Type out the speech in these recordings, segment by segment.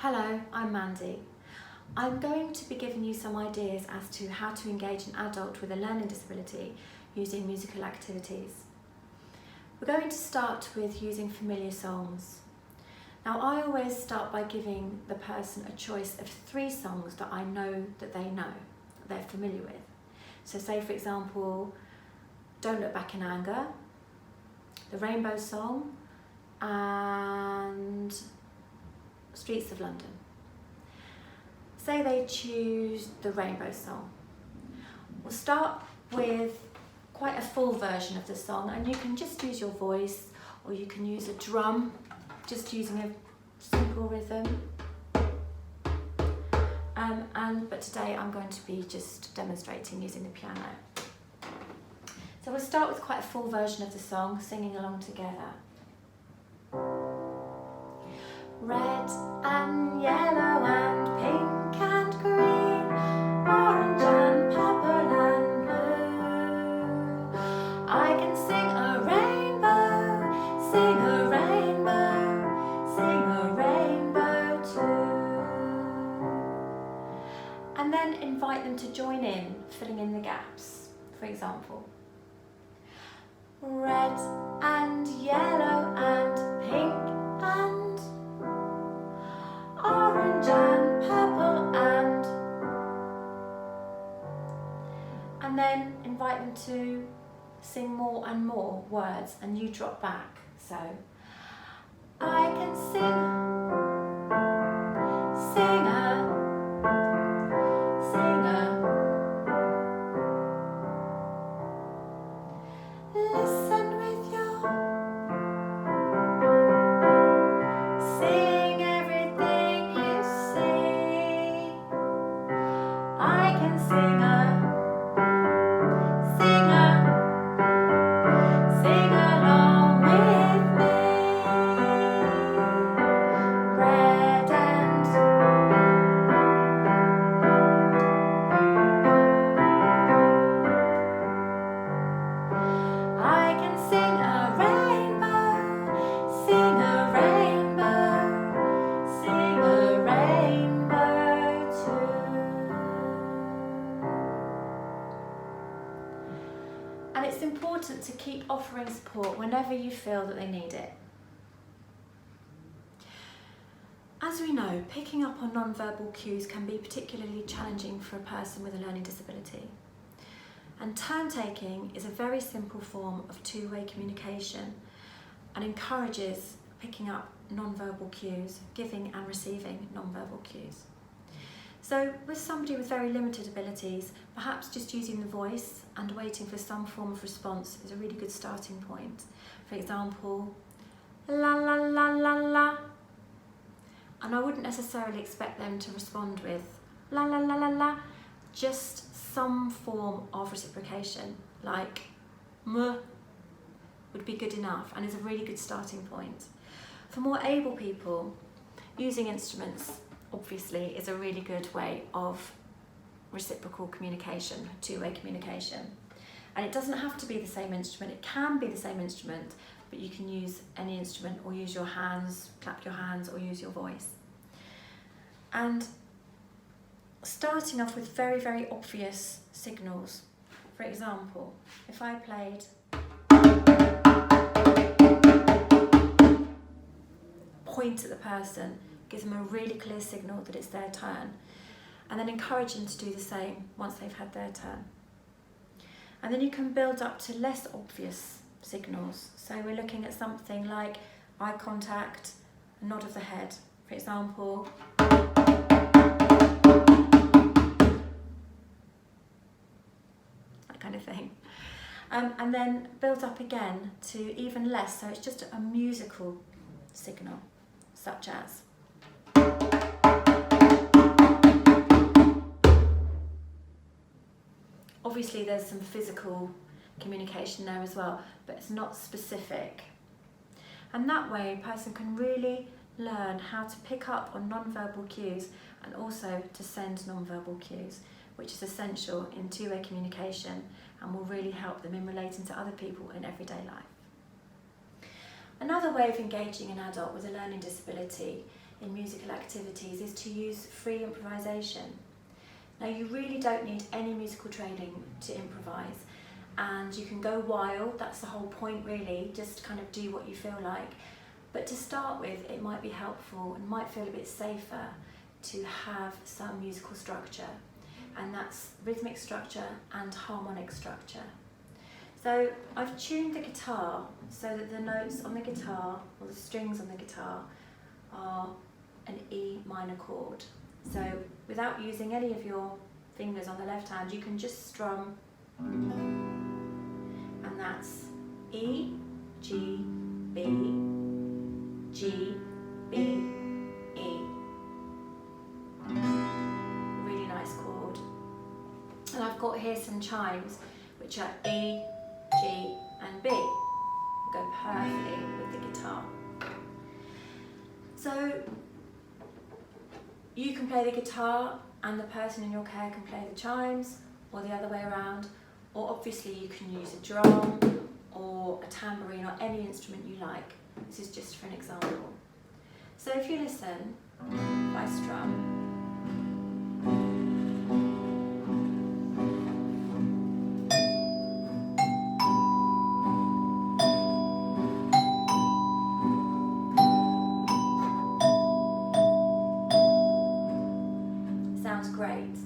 Hello, I'm Mandy. I'm going to be giving you some ideas as to how to engage an adult with a learning disability using musical activities. We're going to start with using familiar songs. Now, I always start by giving the person a choice of 3 songs that I know that they know, that they're familiar with. So say, for example, Don't Look Back in Anger, The Rainbow Song, and Streets of London. Say they choose the Rainbow Song. We'll start with quite a full version of the song, and you can just use your voice or you can use a drum, just using a simple rhythm. But today I'm going to be just demonstrating using the piano. So we'll start with quite a full version of the song, singing along together. Red and yellow and pink and green, orange and purple and blue. I can sing a rainbow, sing a rainbow, sing a rainbow too. And then invite them to join in, filling in the gaps. For example, red and yellow and pink and orange and purple and then invite them to sing more and more words, and you drop back. So I can sing listen with your sing everything you see. I can sing along with me. Red and I can sing a rainbow, sing a rainbow, sing a rainbow too. And it's important to keep offering support whenever you feel that they need it. As we know, picking up on non-verbal cues can be particularly challenging for a person with a learning disability. And turn-taking is a very simple form of two-way communication and encourages picking up non-verbal cues, giving and receiving non-verbal cues. So with somebody with very limited abilities, perhaps just using the voice and waiting for some form of response is a really good starting point. For example, la la la la la. And I wouldn't necessarily expect them to respond with la la la la la, just some form of reciprocation, like m would be good enough and is a really good starting point. For more able people, using instruments obviously is a really good way of reciprocal communication, two-way communication. And it doesn't have to be the same instrument, it can be the same instrument, but you can use any instrument or use your hands, clap your hands, or use your voice. And starting off with very, very obvious signals. For example, if I played point at the person, give them a really clear signal that it's their turn, and then encourage them to do the same once they've had their turn. And then you can build up to less obvious signals. So we're looking at something like eye contact, a nod of the head. For example, kind of thing. And then build up again to even less, so it's just a musical signal, such as obviously there's some physical communication there as well, but it's not specific. And that way a person can really learn how to pick up on non-verbal cues and also to send non-verbal cues, which is essential in two-way communication and will really help them in relating to other people in everyday life. Another way of engaging an adult with a learning disability in musical activities is to use free improvisation. Now, you really don't need any musical training to improvise, and you can go wild, that's the whole point really, just kind of do what you feel like. But to start with, it might be helpful and might feel a bit safer to have some musical structure, and that's rhythmic structure and harmonic structure. So I've tuned the guitar so that the notes on the guitar, or the strings on the guitar, are an E minor chord. So without using any of your fingers on the left hand, you can just strum, and that's E, G, B, G, B, E. Really nice chord. And I've got here some chimes, which are E, G and B. Go perfectly with the guitar. So you can play the guitar and the person in your care can play the chimes, or the other way around, or obviously you can use a drum or a tambourine or any instrument you like. This is just for an example. So if you listen, if I strum, great,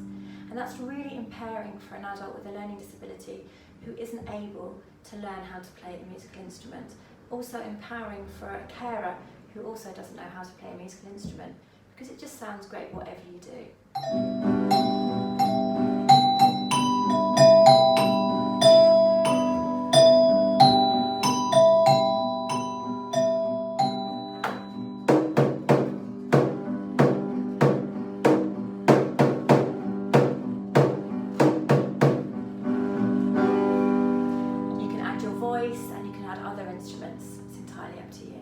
and that's really impairing for an adult with a learning disability who isn't able to learn how to play a musical instrument. Also empowering for a carer who also doesn't know how to play a musical instrument, because it just sounds great whatever you do. And you can add other instruments, it's entirely up to you.